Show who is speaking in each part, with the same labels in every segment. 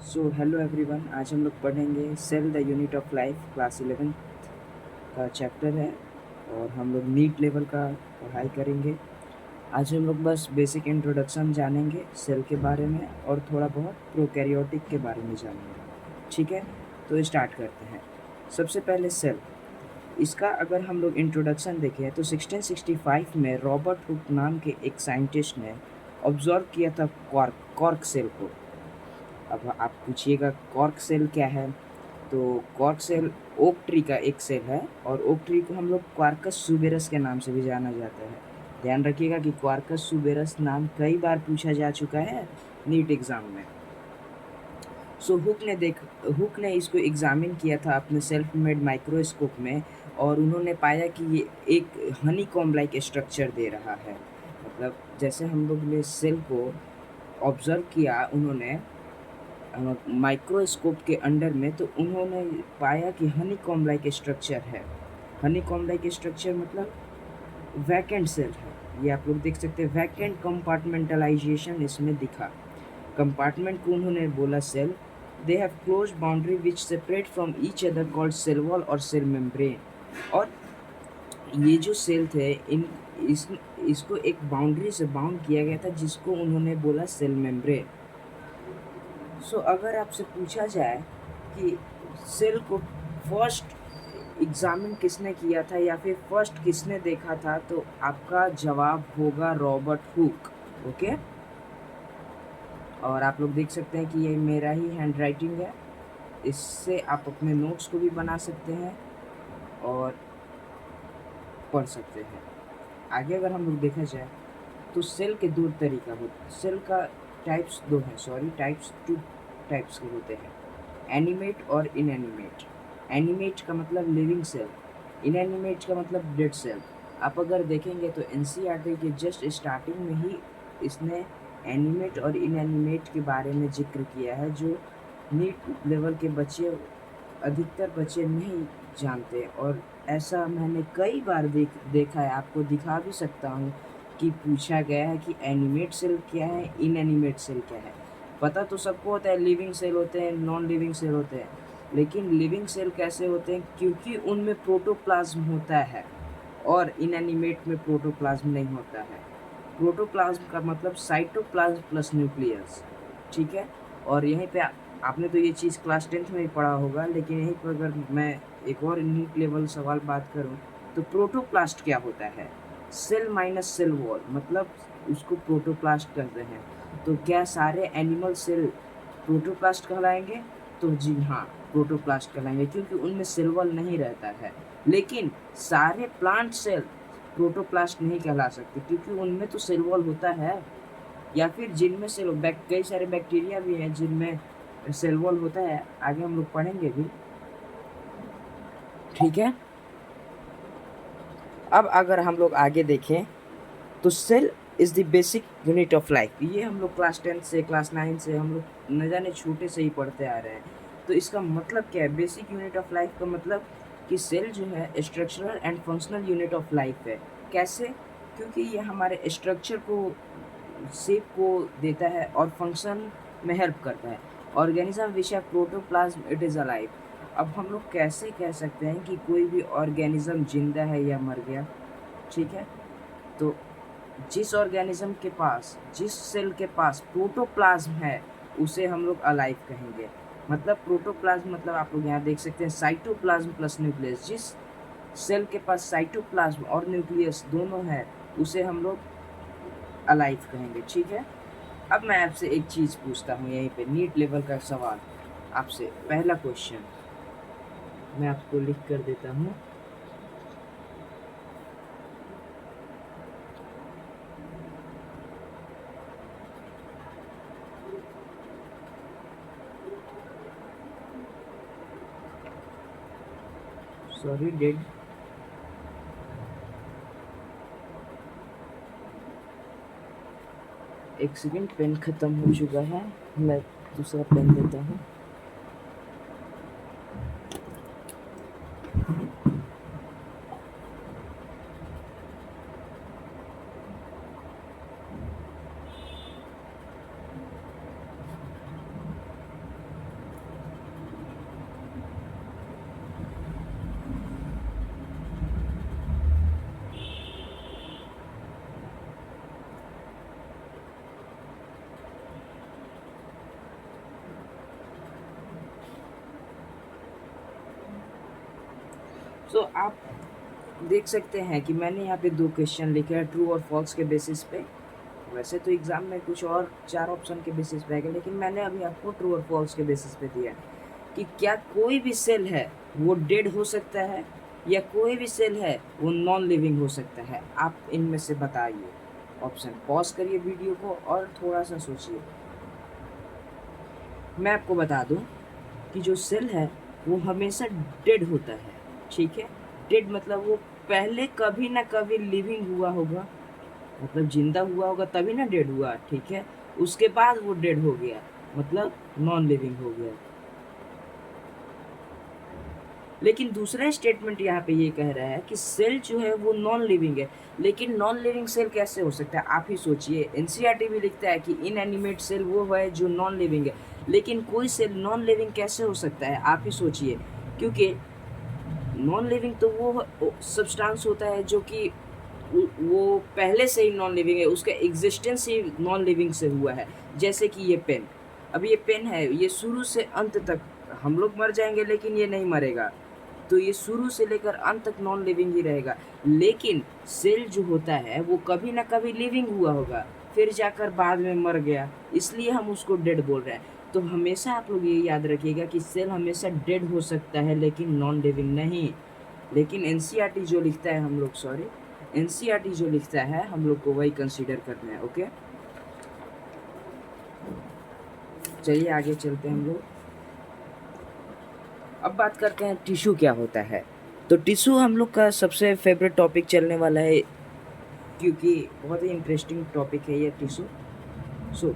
Speaker 1: So hello everyone, आज हम लोग पढ़ेंगे cell the unit of life. Class 11 का चैप्टर है और हम लोग नीट लेवल का पढ़ाई करेंगे। आज हम लोग बस बेसिक इंट्रोडक्शन जानेंगे सेल के बारे में और थोड़ा बहुत प्रोकैरियोटिक के बारे में जानेंगे। ठीक है, तो स्टार्ट करते हैं। सबसे पहले सेल, इसका अगर हम लोग इंट्रोडक्शन देखें तो 1665 में रॉबर्ट हुक नाम के एक साइंटिस्ट ने ऑब्जर्व किया था कॉर्क कॉर्क सेल को। अब आप पूछिएगा कॉर्क सेल क्या है, तो कॉर्क सेल ओक ट्री का एक सेल है और ओक ट्री को हम लोग क्वार्कस सुबेरस के नाम से भी जाना जाता है। ध्यान रखिएगा कि क्वार्कस सुबेरस नाम कई बार पूछा जा चुका है नीट एग्जाम में। सो हुक ने इसको एग्जामिन किया था अपने सेल्फ मेड माइक्रोस्कोप में और उन्होंने पाया कि ये एक हनी कॉम्ब लाइक स्ट्रक्चर दे रहा है। मतलब जैसे हम लोग ने सेल को ऑब्जर्व किया उन्होंने माइक्रोस्कोप के अंडर में, तो उन्होंने पाया कि हनी कॉम्ब लाइक स्ट्रक्चर है। हनी कॉम्ब लाइक स्ट्रक्चर मतलब वैकेंट सेल है। ये आप लोग देख सकते हैं, वैकेंट कंपार्टमेंटलाइजेशन इसमें दिखा। कंपार्टमेंट को उन्होंने बोला cell. They have close boundary which separate from each other called cell wall और सेल मेम्ब्रेन। और ये जो सेल थे इन इस इसको एक बाउंड्री से बाउंड किया गया था जिसको उन्होंने बोला सेल मेम्ब्रेन। सो अगर आपसे पूछा जाए कि सेल को फर्स्ट एग्जामिन किसने किया था या फिर फर्स्ट किसने देखा था, तो आपका जवाब होगा रॉबर्ट हुक। ओके, और आप लोग देख सकते हैं कि ये मेरा ही हैंड राइटिंग है। इससे आप अपने नोट्स को भी बना सकते हैं और पढ़ सकते हैं। आगे अगर हम लोग देखा जाए तो सेल के दो तरीका होता है। सेल का टाइप्स दो हैं, सॉरी टाइप्स टू टाइप्स के होते हैं, एनिमेट और इनएनिमेट। एनिमेट का मतलब लिविंग सेल, इनएनिमेट का मतलब डेड सेल। आप अगर देखेंगे तो एनसीईआरटी के जस्ट स्टार्टिंग में ही इसने एनिमेट और इनएनिमेट के बारे में जिक्र किया है, जो नीट लेवल के बच्चे अधिकतर बच्चे नहीं जानते। और ऐसा मैंने कई बार देखा है, आपको दिखा भी सकता हूँ कि पूछा गया है कि एनिमेट सेल क्या है, इनएनिमेट सेल क्या है। पता तो सबको होता है लिविंग सेल होते हैं, नॉन लिविंग सेल होते हैं, लेकिन लिविंग सेल कैसे होते हैं, क्योंकि उनमें प्रोटोप्लाज्म होता है और इनएनिमेट में प्रोटोप्लाज्म नहीं होता है। प्रोटोप्लाज्म का मतलब साइटोप्लाज्म प्लस न्यूक्लियस। ठीक है, और यहीं पे आपने तो ये चीज़ क्लास 10th में ही पढ़ा होगा, लेकिन यहीं पर अगर मैं एक और नीट लेवल सवाल बात करूं तो प्रोटोप्लास्ट क्या होता है। सेल माइनस सेल वॉल, मतलब उसको प्रोटोप्लास्ट कहते हैं। तो क्या सारे एनिमल सेल प्रोटोप्लास्ट कहलाएंगे? तो जी हाँ, प्रोटोप्लास्ट कहलाएंगे क्योंकि उनमें सेल वॉल नहीं रहता है। लेकिन सारे प्लांट सेल प्रोटोप्लास्ट नहीं कहला सकते क्योंकि उनमें तो सेल वॉल होता है। या फिर जिनमें सेल कई सारे बैक्टीरिया भी हैं जिनमें सेल वॉल होता है, आगे हम लोग पढ़ेंगे भी। ठीक है, अब अगर हम लोग आगे देखें तो cell is the basic unit of life. ये हम लोग क्लास 10 से क्लास 9 से हम लोग न जाने छोटे से ही पढ़ते आ रहे हैं। तो इसका मतलब क्या है, बेसिक यूनिट ऑफ लाइफ का मतलब कि सेल जो है structural and functional unit of life है। कैसे? क्योंकि ये हमारे स्ट्रक्चर को, शेप को देता है और फंक्शन में हेल्प करता है। Organism which have protoplasm it is alive. अब हम लोग कैसे कह सकते हैं कि कोई भी ऑर्गेनिज्म जिंदा है या मर गया? ठीक है, तो जिस ऑर्गेनिज्म के पास, जिस सेल के पास प्रोटोप्लाज्म है उसे हम लोग अलाइव कहेंगे। मतलब प्रोटोप्लाज्म मतलब आप लोग यहाँ देख सकते हैं साइटोप्लाज्म प्लस न्यूक्लियस। जिस सेल के पास साइटोप्लाज्म और न्यूक्लियस दोनों है उसे हम लोग अलाइव कहेंगे। ठीक है, अब मैं आपसे एक चीज़ पूछता हूँ, यहीं पे नीट लेवल का सवाल आपसे। पहला क्वेश्चन मैं आपको लिख कर देता हूँ। सॉरी डेड, एक सेकेंड, पेन ख़त्म हो चुका है, मैं दूसरा पेन देता हूँ। सो आप देख सकते हैं कि मैंने यहाँ पे 2 क्वेश्चन लिखे हैं ट्रू और फॉल्स के बेसिस पे। वैसे तो एग्ज़ाम में कुछ और 4 ऑप्शन के बेसिस पे आएगा, लेकिन मैंने अभी आपको ट्रू और फॉल्स के बेसिस पे दिया है कि क्या कोई भी सेल है वो डेड हो सकता है या कोई भी सेल है वो नॉन लिविंग हो सकता है। आप इनमें से बताइए। ऑप्शन पॉज करिए वीडियो को और थोड़ा सा सोचिए। मैं आपको बता दूं कि जो सेल है वो हमेशा डेड होता है, ठीक है। डेड मतलब वो पहले कभी ना कभी लिविंग हुआ होगा, मतलब जिंदा हुआ होगा तभी ना डेड हुआ, ठीक है। उसके बाद वो डेड हो गया, मतलब नॉन लिविंग हो गया। लेकिन दूसरा स्टेटमेंट यहाँ पे ये कह रहा है कि सेल जो है वो नॉन लिविंग है। लेकिन नॉन लिविंग सेल कैसे हो सकता है, आप ही सोचिए। एनसीईआरटी भी लिखता है कि इनएनिमेट सेल वो है जो नॉन लिविंग है, लेकिन कोई सेल नॉन लिविंग कैसे हो सकता है, आप ही सोचिए। क्योंकि नॉन लिविंग तो वो सब्सटेंस होता है जो कि वो पहले से ही नॉन लिविंग है, उसका एग्जिस्टेंस ही नॉन लिविंग से हुआ है। जैसे कि ये पेन, अब ये पेन है, ये शुरू से अंत तक, हम लोग मर जाएंगे लेकिन ये नहीं मरेगा, तो ये शुरू से लेकर अंत तक नॉन लिविंग ही रहेगा। लेकिन सेल जो होता है वो कभी ना कभी लिविंग हुआ होगा, फिर जाकर बाद में मर गया, इसलिए हम उसको डेड बोल रहे हैं। तो हमेशा आप लोग ये याद रखिएगा कि सेल हमेशा डेड हो सकता है लेकिन नॉन लिविंग नहीं। लेकिन एनसीईआरटी जो लिखता है हम लोग, सॉरी, एनसीईआरटी जो लिखता है हम लोग को वही कंसीडर करना है। ओके, चलिए आगे चलते हैं हम लोग। अब बात करते हैं टिश्यू क्या होता है। तो टिश्यू हम लोग का सबसे फेवरेट टॉपिक चलने वाला है, क्योंकि बहुत ही इंटरेस्टिंग टॉपिक है ये tissue. So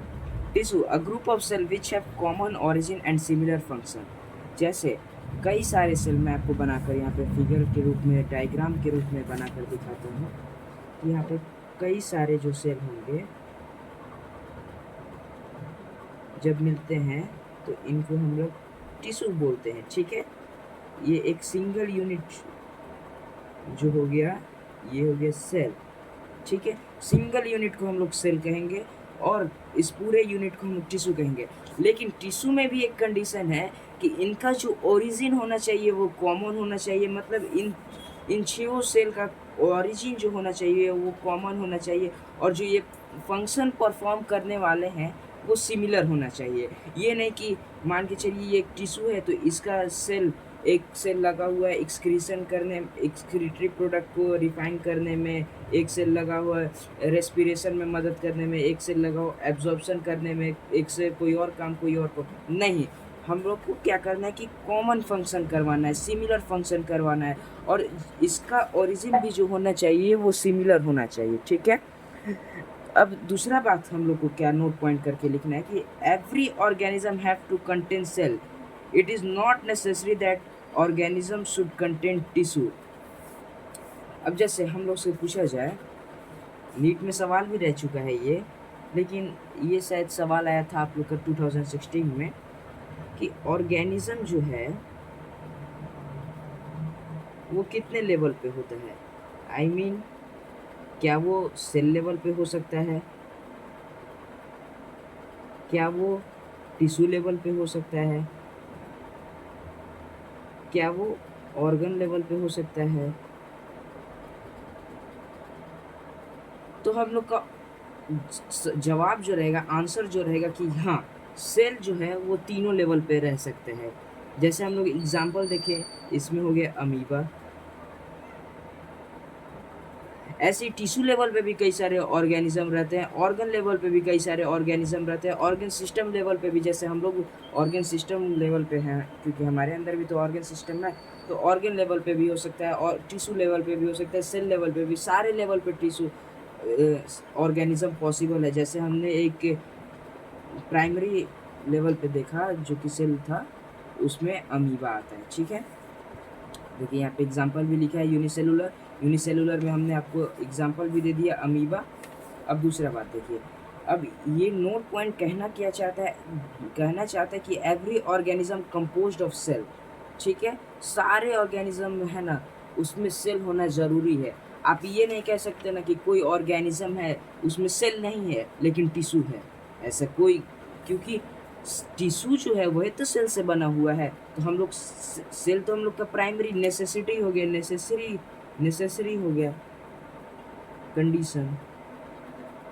Speaker 1: tissue a group of cell which have common origin and similar function. जैसे कई सारे सेल मैं आपको बनाकर यहाँ पे फिगर के रूप में, डायग्राम के रूप में बनाकर दिखाता हूँ कि यहाँ पे कई सारे जो सेल होंगे जब मिलते हैं तो इनको हम लोग टिश्यू बोलते हैं, ठीक है। ये एक सिंगल यूनिट जो हो गया, ये हो गया सेल, ठीक है। सिंगल यूनिट को हम लोग सेल कहेंगे और इस पूरे यूनिट को हम लोग टिश्यू कहेंगे। लेकिन टिश्यू में भी एक कंडीशन है कि इनका जो ओरिजिन होना चाहिए वो कॉमन होना चाहिए, मतलब इन 6 सेल का ओरिजिन जो होना चाहिए वो कॉमन होना चाहिए, और जो ये फंक्शन परफॉर्म करने वाले हैं वो सिमिलर होना चाहिए। ये नहीं कि मान के चलिए ये एक टिश्यू है तो इसका सेल, एक सेल लगा हुआ है एक्सक्रीशन करने, एक्सक्रीटरी प्रोडक्ट को रिफाइन करने में, एक सेल लगा हुआ है रेस्पिरेशन में मदद करने में, एक सेल लगा हुआ एब्जॉर्प्शन करने में, एक से कोई और काम, कोई और को नहीं। हम लोग को क्या करना है कि कॉमन फंक्शन करवाना है, सिमिलर फंक्शन करवाना है, और इसका ओरिजिन भी जो होना चाहिए वो सिमिलर होना चाहिए, ठीक है। अब दूसरा बात हम लोग को क्या नोट पॉइंट करके लिखना है कि every organism have to contain cell, it is not necessary that organism should contain tissue. अब जैसे हम लोग से पूछा जाए, नीट में सवाल भी रह चुका है ये, लेकिन ये शायद सवाल आया था आप लोग का 2016 में कि ऑर्गेनिज्म जो है वो कितने लेवल पे होता है। आई मीन क्या वो सेल लेवल पे हो सकता है, क्या वो टिश्यू लेवल पे हो सकता है, क्या वो ऑर्गन लेवल पे हो सकता है। तो हम लोग का जवाब जो रहेगा, आंसर जो रहेगा कि हाँ, सेल जो है वो तीनों लेवल पे रह सकते हैं। जैसे हम लोग एग्जांपल देखें, इसमें हो गया अमीबा। ऐसे टिश्यू लेवल पे भी कई सारे ऑर्गेनिज्म रहते हैं, ऑर्गन लेवल पे भी कई सारे ऑर्गेनिज्म रहते हैं, ऑर्गन सिस्टम लेवल पे भी, जैसे हम लोग ऑर्गन सिस्टम लेवल पे हैं क्योंकि हमारे अंदर भी तो ऑर्गन सिस्टम है, तो ऑर्गन लेवल पे भी हो सकता है और टिश्यू लेवल पे भी हो सकता है, सेल लेवल पे भी, सारे लेवल पे टिश्यू ऑर्गेनिज्म पॉसिबल है। जैसे हमने एक प्राइमरी लेवल पे देखा जो कि सेल था, उसमें अमीबा आता है, ठीक है। देखिए यहाँ पे एग्जांपल भी लिखा है यूनिसेलुलर, यूनिसेलुलर में हमने आपको एग्जांपल भी दे दिया अमीबा। अब दूसरा बात देखिए, अब ये नोट पॉइंट कहना क्या चाहता है, कहना चाहता है कि every organism composed of cell, ठीक है। सारे ऑर्गेनिज्म है ना, उसमें सेल होना ज़रूरी है। आप ये नहीं कह सकते ना कि कोई ऑर्गेनिज्म है उसमें सेल नहीं है लेकिन टिश्यू है, ऐसा कोई, क्योंकि टिश्यू जो है वही तो सेल से बना हुआ है। तो हम लोग सेल तो हम लोग का प्राइमरी नेसेसिटी हो गया, नेसेसरी हो गया कंडीशन।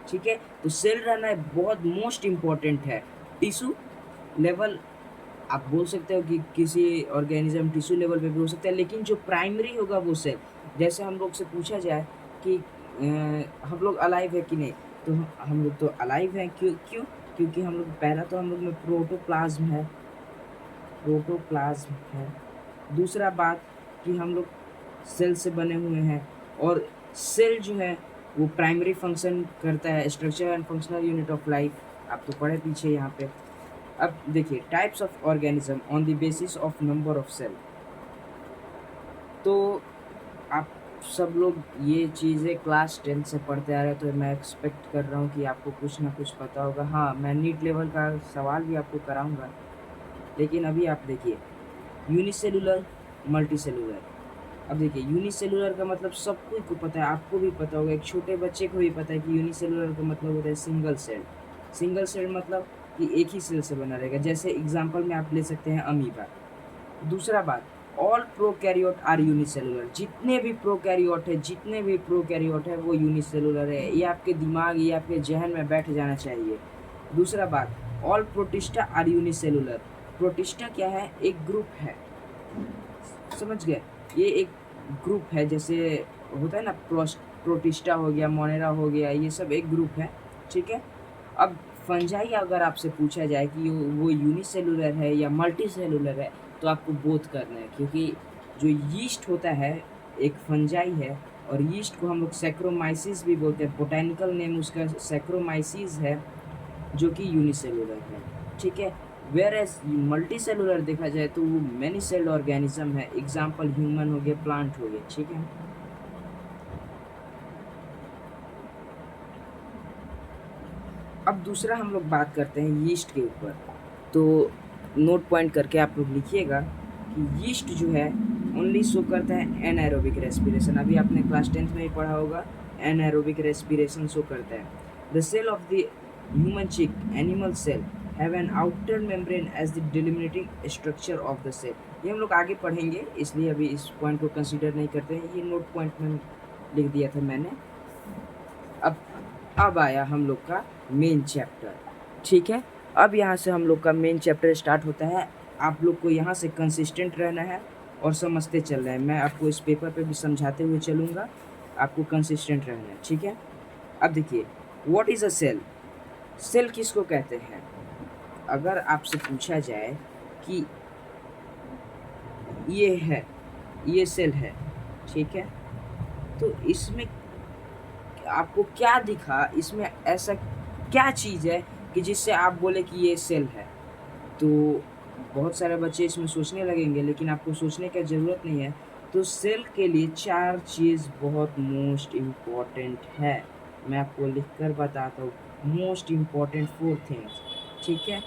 Speaker 1: ठीक है, तो सेल रहना है बहुत मोस्ट इम्पोर्टेंट है। टिश्यू लेवल आप बोल सकते हो कि किसी ऑर्गेनिज्म टिश्यू लेवल पे भी हो सकता है, लेकिन जो प्राइमरी होगा वो सेल। जैसे हम लोग से पूछा जाए कि हम लोग अलाइव है कि नहीं, तो हम लोग तो अलाइव हैं। क्यों क्यों? क्योंकि हम लोग पहला तो हम लोग में प्रोटोप्लाज्म है। दूसरा बात कि हम लोग सेल से बने हुए हैं, और सेल जो है वो प्राइमरी फंक्शन करता है, structure and functional unit of life. आप तो पढ़े पीछे यहाँ पे। अब देखिए types of organism on the basis of number of cell. तो आप सब लोग ये चीज़ें क्लास 10 से पढ़ते आ रहे हैं, तो मैं एक्सपेक्ट कर रहा हूँ कि आपको कुछ ना कुछ पता होगा। हाँ, मैं नीट लेवल का सवाल भी आपको कराऊंगा, लेकिन अभी आप देखिए यूनिसेलुलर, मल्टीसेलुलर। अब देखिए यूनिसेलुलर का मतलब सबको को पता है, आपको भी पता होगा, एक छोटे बच्चे को भी पता है कि यूनिसेलुलर का मतलब होता है सिंगल सेल। सिंगल सेल मतलब कि एक ही सेल से बना रहेगा। जैसे एग्जांपल में आप ले सकते हैं अमीबा। दूसरा बात, ऑल प्रोकैरियोट आर यूनिसेलुलर। जितने भी प्रोकैरियोट है वो यूनिसेलुलर है। ये आपके दिमाग, ये आपके जहन में बैठ जाना चाहिए। दूसरा बात, all protista are unicellular. Protista क्या है? एक ग्रुप है, समझ गए? ये एक ग्रुप है, जैसे होता है ना, प्रोटिस्टा हो गया, मोनेरा हो गया, ये सब एक ग्रुप है। ठीक है। अब फंजाई अगर आपसे पूछा जाए कि वो यूनिसेलुलर है या मल्टी सेलुलर है, तो आपको बोथ करना है, क्योंकि जो यीस्ट होता है एक फंजाई है, और यीस्ट को हम लोग सैक्रोमाइसिस भी बोलते हैं। बोटैनिकल नेम उसका सैक्रोमाइसिस है, जो कि यूनिसेलुलर है। ठीक है। वेयर एज मल्टी सेलुलर देखा जाए तो वो मैनी सेल्ड ऑर्गेनिज्म है। एग्जाम्पल ह्यूमन हो गया, प्लांट हो गया। ठीक है। अब दूसरा हम लोग बात करते हैं यीस्ट के ऊपर। तो नोट पॉइंट करके आप लोग लिखिएगा कि यीस्ट जो है ओनली शो करता है एनएरोबिक रेस्पिरेशन। अभी आपने क्लास 10th में ही पढ़ा होगा, एनएरोबिक रेस्पिरेशन शो करता है। The cell of the human cheek animal cell have an outer membrane as the delimiting structure of the cell. ये हम लोग आगे पढ़ेंगे, इसलिए अभी इस पॉइंट को कंसीडर नहीं करते हैं। ये नोट पॉइंट में लिख दिया था मैंने। अब आया हम लोग का मेन चैप्टर। ठीक है। अब यहाँ से हम लोग का मेन चैप्टर स्टार्ट होता है। आप लोग को यहाँ से कंसिस्टेंट रहना है और समझते चल रहे हैं। मैं आपको इस पेपर पे भी समझाते हुए चलूँगा, आपको कंसिस्टेंट रहना है। ठीक है। अब देखिए, what is a cell? Cell किसको कहते हैं? अगर आपसे पूछा जाए कि ये है, ये सेल है, ठीक है, तो इसमें आपको क्या दिखा, इसमें ऐसा क्या चीज़ है कि जिससे आप बोले कि ये सेल है? तो बहुत सारे बच्चे इसमें सोचने लगेंगे, लेकिन आपको सोचने की ज़रूरत नहीं है। तो सेल के लिए 4 चीज़ बहुत मोस्ट इम्पॉर्टेंट है। मैं आपको लिख कर बताता हूँ। Most important 4 things. ठीक है।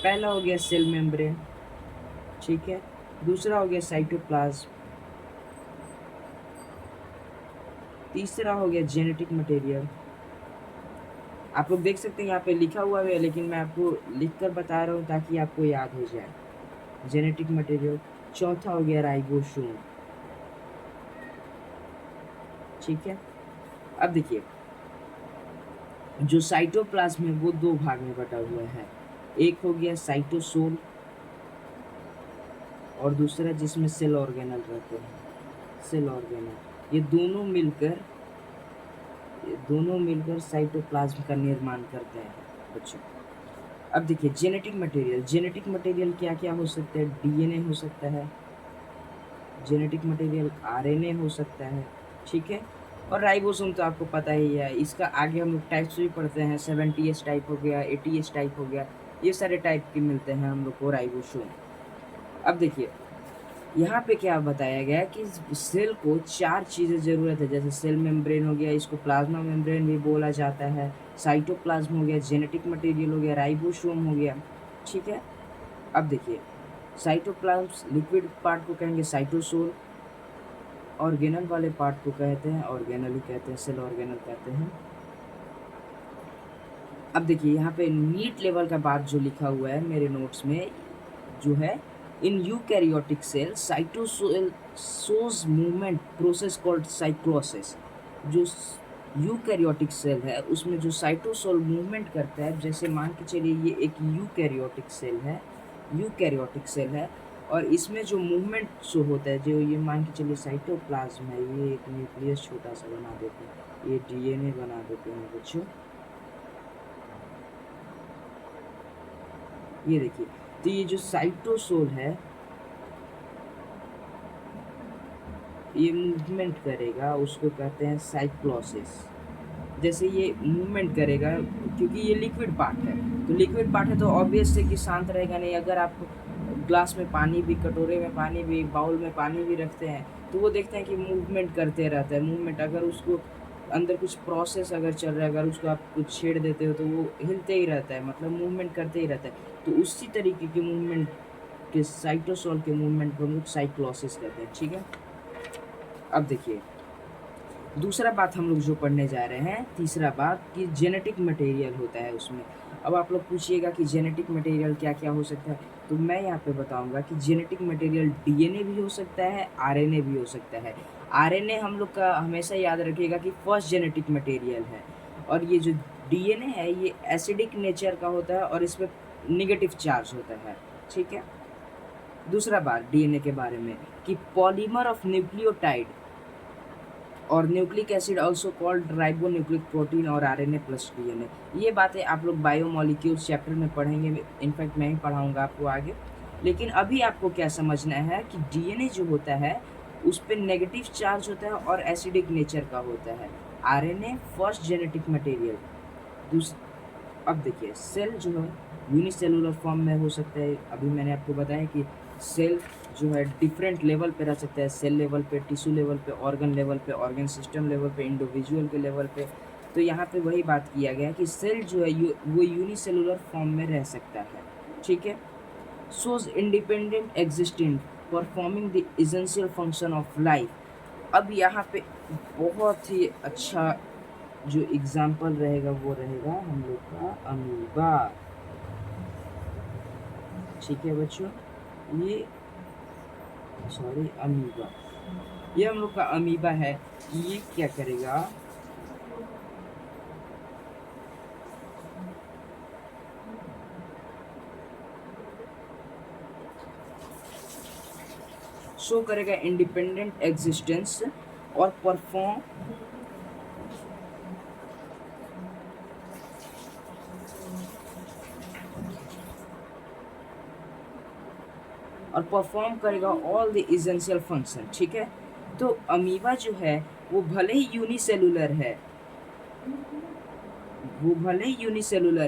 Speaker 1: पहला हो गया सेल मेम्ब्रेन। ठीक है। दूसरा हो गया साइटोप्लाज्म। तीसरा हो गया जेनेटिक मटेरियल। आप लोग देख सकते हैं यहाँ पे लिखा हुआ है, लेकिन मैं आपको लिख कर बता रहा हूँ ताकि आपको याद हो जाए। Genetic material. चौथा हो गया राइबोसोम। ठीक है। अब देखिए, जो साइटोप्लाज्म है वो 2 भाग में बटा हुआ है। एक हो गया साइटोसोल, और दूसरा जिसमें सेल ऑर्गेनल रहते हैं, सेल ऑर्गेनल। ये दोनों मिलकर साइटोप्लाज्म का निर्माण करते हैं बच्चों। अब देखिए जेनेटिक मटेरियल क्या क्या हो सकता है? डीएनए हो सकता है, जेनेटिक मटेरियल आरएनए हो सकता है। ठीक है। और राइबोसोम तो आपको पता ही है। इसका आगे हम लोग टाइप्स भी पढ़ते हैं, 70S टाइप हो गया, 80S टाइप हो गया, ये सारे टाइप के मिलते हैं हम लोग को राइबोसोम। अब देखिए यहाँ पे क्या बताया गया है कि सेल को 4 चीज़ें ज़रूरत है। जैसे सेल मेम्ब्रेन हो गया, इसको प्लाज्मा मेम्ब्रेन भी बोला जाता है, साइटोप्लाज्म हो गया, जेनेटिक मटेरियल हो गया, राइबोसोम हो गया। ठीक है। अब देखिए, साइटोप्लाज्म लिक्विड पार्ट को कहेंगे साइटोसोल, ऑर्गेनल वाले पार्ट को कहते हैं ऑर्गेनल ही कहते हैं, सेल ऑर्गेनल कहते हैं। अब देखिए यहाँ पे नीट लेवल का बात जो लिखा हुआ है मेरे नोट्स में, जो है in eukaryotic cell cytosol shows movement process called cyclosis. जो यूकैरियोटिक सेल है उसमें जो साइटोसोल मूवमेंट करता है, जैसे मान के चलिए ये एक यूकैरियोटिक सेल है, यूकैरियोटिक सेल है, और इसमें जो मूवमेंट जो होता है, जो ये मान के चलिए साइटोप्लाज्म है, ये एक न्यूक्लियस छोटा सा बना देते हैं, ये डीएनए बना देते हैं बच्चों। ये देखिए, तो ये जो साइटोसोल है ये मूवमेंट करेगा, उसको कहते हैं साइक्लोसिस। जैसे ये मूवमेंट करेगा, क्योंकि ये लिक्विड पार्ट है, तो लिक्विड पार्ट है तो ऑब्वियस है कि शांत रहेगा नहीं। अगर आप ग्लास में पानी भी, कटोरे में पानी भी, बाउल में पानी भी रखते हैं तो वो देखते हैं कि मूवमेंट करते रहता है। मूवमेंट, अगर उसको अंदर कुछ प्रोसेस अगर चल रहा है, अगर उसको आप कुछ छेड़ देते हो तो वो हिलते ही रहता है, मतलब मूवमेंट करते ही रहता है। तो उसी तरीके के मूवमेंट के साइटोसोल के मूवमेंट को हम लोग साइक्लोसिस कहते हैं। ठीक है, अब देखिए दूसरा बात हम लोग जो पढ़ने जा रहे हैं, तीसरा बात कि जेनेटिक मटेरियल होता है उसमें। अब आप लोग पूछिएगा कि जेनेटिक मटेरियल क्या क्या हो सकता है, तो मैं यहाँ पे बताऊंगा कि जेनेटिक मटेरियल डीएनए भी हो सकता है, आरएनए भी हो सकता है। आरएनए हम लोग का हमेशा याद रखिएगा कि फर्स्ट जेनेटिक मटेरियल है, और ये जो डीएनए है ये एसिडिक नेचर का होता है और इसमें निगेटिव चार्ज होता है। ठीक है, दूसरा बात डीएनए के बारे में कि पॉलीमर ऑफ न्यूक्लियोटाइड और nucleic acid also called ribonucleic protein और आरएनए प्लस डीएनए। ये बातें आप लोग बायोमोलिक्यूल्स चैप्टर में पढ़ेंगे, इनफैक्ट मैं ही पढ़ाऊंगा आपको आगे। लेकिन अभी आपको क्या समझना है कि डीएनए जो होता है उस पर नेगेटिव चार्ज होता है और एसिडिक नेचर का होता है। RNA first genetic material. अब देखिए सेल जो है यूनिसेलुलर फॉर्म में हो सकता है। अभी मैंने आपको बताया कि सेल जो है डिफरेंट लेवल पे रह सकता है, सेल लेवल पे, टिश्यू लेवल पे, ऑर्गन लेवल पे, ऑर्गन सिस्टम लेवल पे, इंडिविजुअल के लेवल पे। तो यहाँ पे वही बात किया गया है कि सेल जो है वो यूनिसेलुलर फॉर्म में रह सकता है। ठीक है, shows independent existent performing the essential function of life। अब यहाँ पे बहुत ही अच्छा जो एग्जाम्पल रहेगा वो रहेगा हम लोग का अमीबा। ठीक है बच्चों, ये सॉरी अमीबा, ये हम लोग का अमीबा है। ये क्या करेगा, शो करेगा इंडिपेंडेंट एग्जिस्टेंस और परफॉर्म करेगा ऑल द इसेंशियल फंक्शन। ठीक है, तो अमीबा जो है वो भले ही यूनिसेलुलर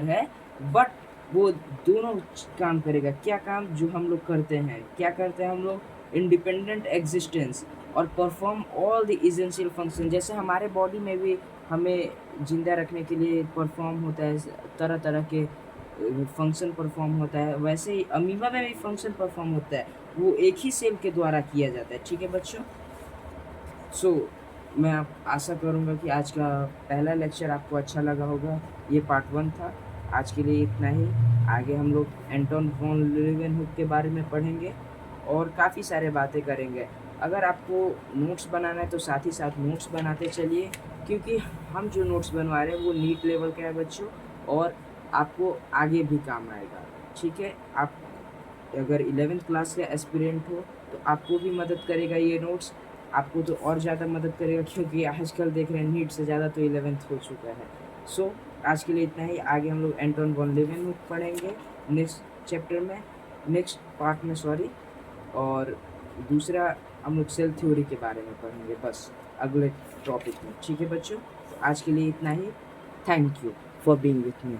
Speaker 1: है, बट वो दोनों काम करेगा। क्या काम जो हम लोग करते हैं, क्या करते हैं हम लोग, इंडिपेंडेंट एग्जिस्टेंस और perform all the essential function. जैसे हमारे बॉडी में भी हमें जिंदा रखने के लिए परफॉर्म होता है, तरह तरह के फंक्शन परफॉर्म होता है, वैसे ही अमीबा में भी फंक्शन परफॉर्म होता है, वो एक ही सेल के द्वारा किया जाता है। ठीक है बच्चों, सो मैं आप आशा करूँगा कि आज का पहला लेक्चर आपको अच्छा लगा होगा। ये पार्ट 1 था। आज के लिए इतना ही। आगे हम लोग एंटोन वॉन लीeuwenhoek के बारे में पढ़ेंगे और काफ़ी सारे बातें करेंगे। अगर आपको नोट्स बनाना है तो साथ ही साथ नोट्स बनाते चलिए, क्योंकि हम जो नोट्स बनवा रहे हैं वो नीट लेवल का है बच्चों, और आपको आगे भी काम आएगा। ठीक है, आप अगर 11th क्लास का एस्पिरेंट हो तो आपको भी मदद करेगा ये नोट्स, आपको तो और ज़्यादा मदद करेगा, क्योंकि आजकल देख रहे हैं नीट से ज़्यादा तो 11th हो चुका है। सो आज के लिए इतना ही। आगे हम लोग एंटोन वॉन लीeuwenhoek पढ़ेंगे नेक्स्ट चैप्टर में, नेक्स्ट पार्ट में सॉरी, और दूसरा हम लोग सेल थ्योरी के बारे में पढ़ेंगे बस अगले टॉपिक में। ठीक है बच्चों, तो आज के लिए इतना ही। Thank you for being with me.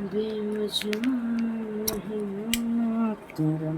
Speaker 1: बेवजह नहीं तेरा